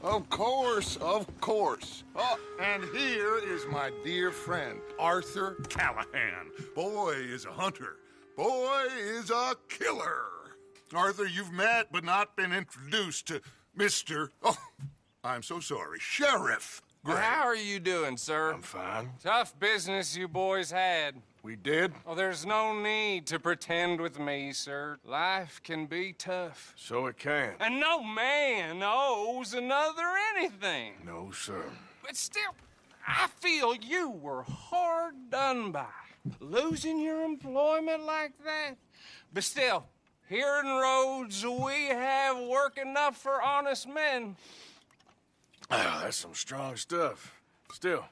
Of course, of course. Oh, and here is my dear friend, Arthur Callahan. Boy is a hunter. Boy is a killer. Arthur, you've met but not been introduced to Mr. Oh, I'm so sorry, Sheriff Gray. How are you doing, sir? I'm fine. Tough business you boys had. We did? Oh, there's no need to pretend with me, sir. Life can be tough. So it can. And no man owes another anything. No, sir. But still, I feel you were hard done by. Losing your employment like that. But still, here in Rhodes, we have work enough for honest men. Oh, that's some strong stuff. Still,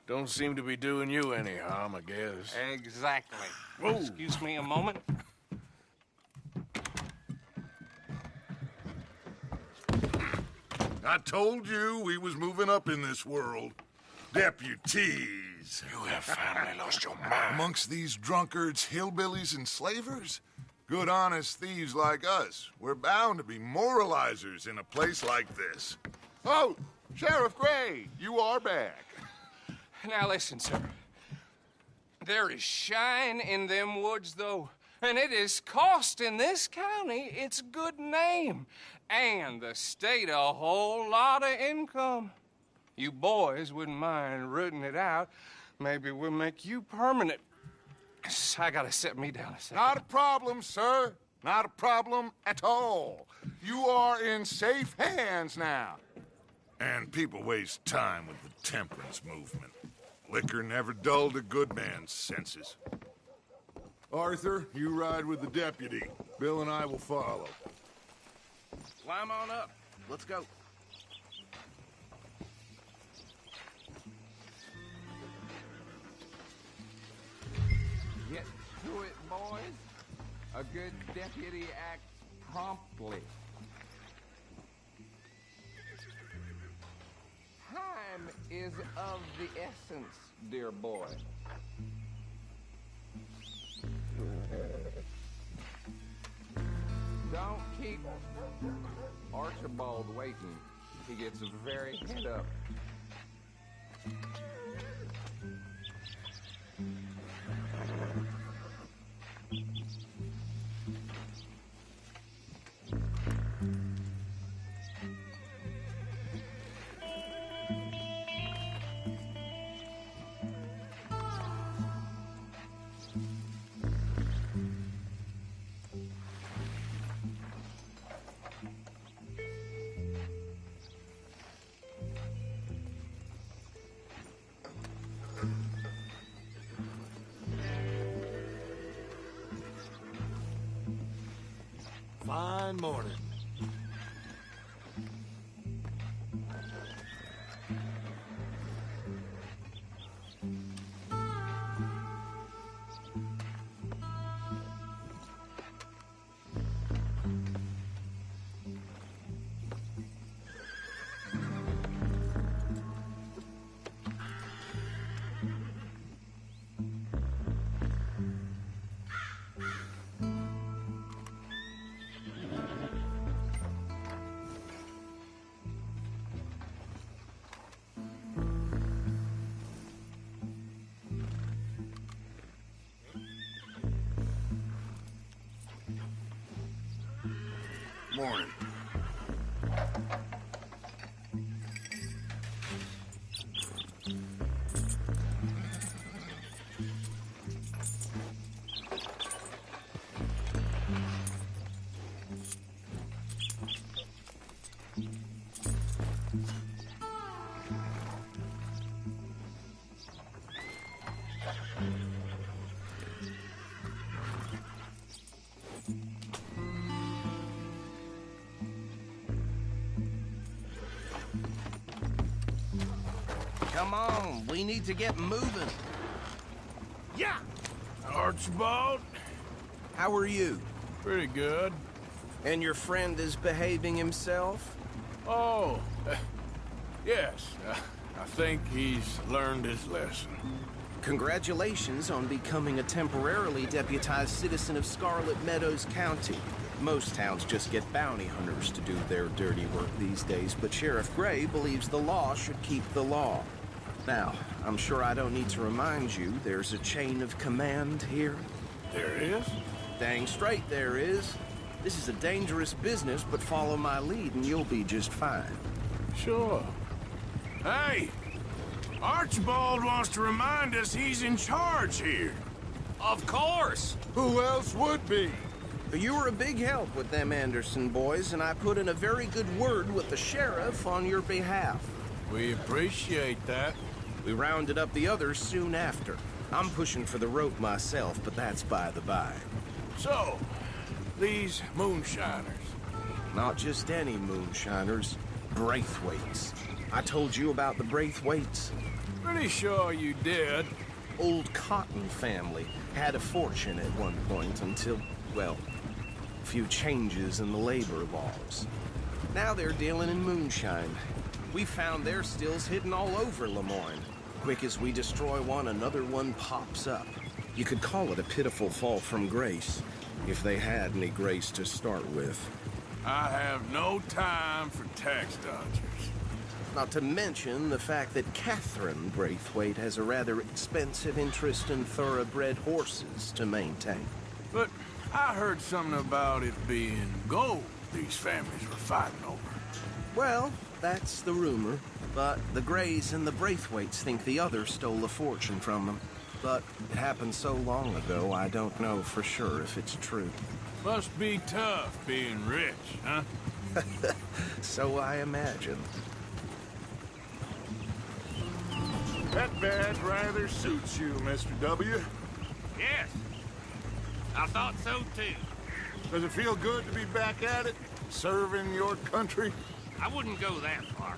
don't seem to be doing you any harm, I guess. Exactly. Whoa. Excuse me a moment. I told you we was moving up in this world. Deputies. You have finally lost your mind. Amongst these drunkards, hillbillies, and slavers? Good, honest thieves like us. We're bound to be moralizers in a place like this. Oh, Sheriff Gray, you are back. Now listen, sir. There is shine in them woods, though, and it is costing this county its good name and the state a whole lot of income. You boys wouldn't mind rooting it out. Maybe we'll make you permanent. I gotta set me down a second. Not a problem, sir. Not a problem at all. You are in safe hands now. And people waste time with the temperance movement. Liquor never dulled a good man's senses. Arthur, you ride with the deputy. Bill and I will follow. Climb on up. Let's go. Get to it, boys. A good deputy acts promptly. Time is of the essence, dear boy. Don't keep Archibald waiting. He gets very head up. Fine morning. Morning. Come on, we need to get moving. Yeah! Archibald? How are you? Pretty good. And your friend is behaving himself? Oh, yes. I think he's learned his lesson. Congratulations on becoming a temporarily deputized citizen of Scarlet Meadows County. Most towns just get bounty hunters to do their dirty work these days, but Sheriff Gray believes the law should keep the law. Now, I'm sure I don't need to remind you there's a chain of command here. There is? Dang straight there is. This is a dangerous business, but follow my lead and you'll be just fine. Sure. Hey! Archibald wants to remind us he's in charge here. Of course! Who else would be? You were a big help with them Anderson boys, and I put in a very good word with the sheriff on your behalf. We appreciate that. We rounded up the others soon after. I'm pushing for the rope myself, but that's by the by. So, these moonshiners. Not just any moonshiners, Braithwaites. I told you about the Braithwaites. Pretty sure you did. Old Cotton family had a fortune at one point until, well, a few changes in the labor laws. Now they're dealing in moonshine. We found their stills hidden all over Lemoyne. Quick as we destroy one, another one pops up. You could call it a pitiful fall from grace, if they had any grace to start with. I have no time for tax dodgers. Not to mention the fact that Catherine Braithwaite has a rather expensive interest in thoroughbred horses to maintain. But I heard something about it being gold these families were fighting over. Well, that's the rumor. But the Greys and the Braithwaites think the other stole a fortune from them. But it happened so long ago, I don't know for sure if it's true. Must be tough being rich, huh? So I imagine. That badge rather suits you, Mr. W. Yes. I thought so, too. Does it feel good to be back at it, serving your country? I wouldn't go that far.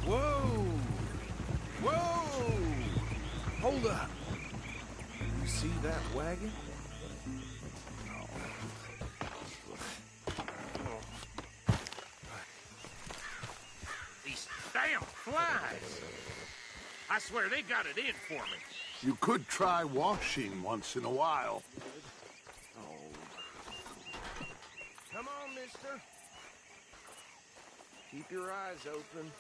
Whoa! Whoa! Hold up. You see that wagon? These damn flies. I swear they got it in for me. You could try washing once in a while. Come on, mister. Keep your eyes open.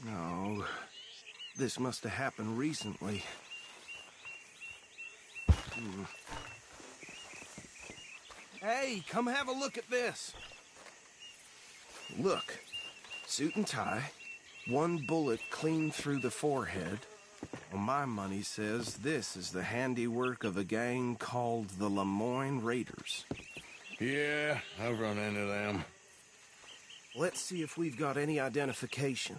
No, this must have happened recently. Hey, come have a look at this. Look, suit and tie, one bullet clean through the forehead. Well, my money says this is the handiwork of a gang called the Lemoyne Raiders. Yeah, I've run into them. Let's see if we've got any identification.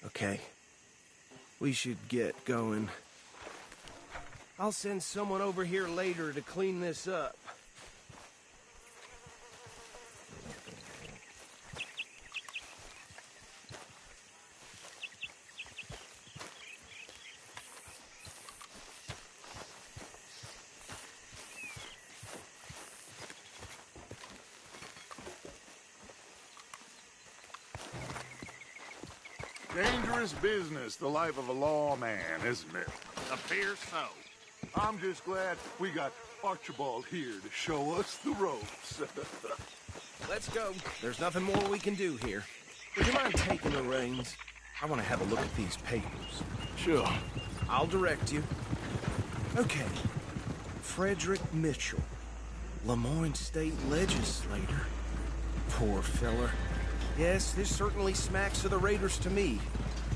Okay. We should get going. I'll send someone over here later to clean this up. Dangerous business, the life of a lawman, isn't it? Appears so. I'm just glad we got Archibald here to show us the ropes. Let's go. There's nothing more we can do here. Would you mind taking the reins? I want to have a look at these papers. Sure. I'll direct you. Okay. Frederick Mitchell, Lemoyne State Legislator. Poor feller. Yes, this certainly smacks of the Raiders to me.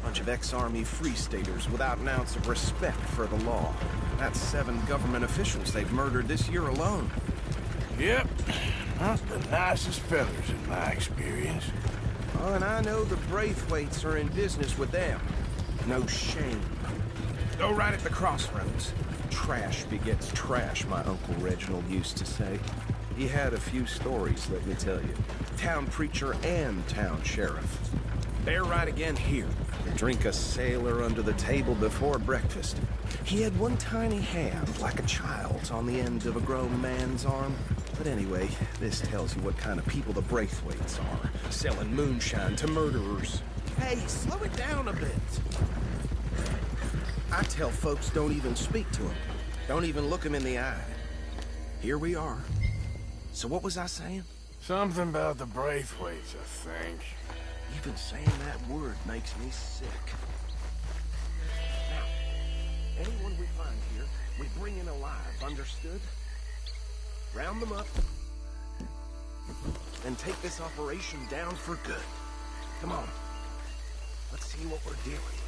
Bunch of ex-Army Free Staters without an ounce of respect for the law. That's 7 government officials they've murdered this year alone. Yep. Not the nicest fellas in my experience. Oh, and I know the Braithwaites are in business with them. No shame. Go right at the crossroads. Trash begets trash, my Uncle Reginald used to say. He had a few stories, let me tell you. Town preacher and town sheriff. They're right again here. They drink a sailor under the table before breakfast. He had one tiny hand, like a child's, on the end of a grown man's arm. But anyway, this tells you what kind of people the Braithwaites are, selling moonshine to murderers. Hey, slow it down a bit. I tell folks don't even speak to him. Don't even look him in the eye. Here we are. So what was I saying? Something about the Braithwaites, I think. Even saying that word makes me sick. Now, anyone we find here, we bring in alive, understood? Round them up, and take this operation down for good. Come on. Let's see what we're dealing with.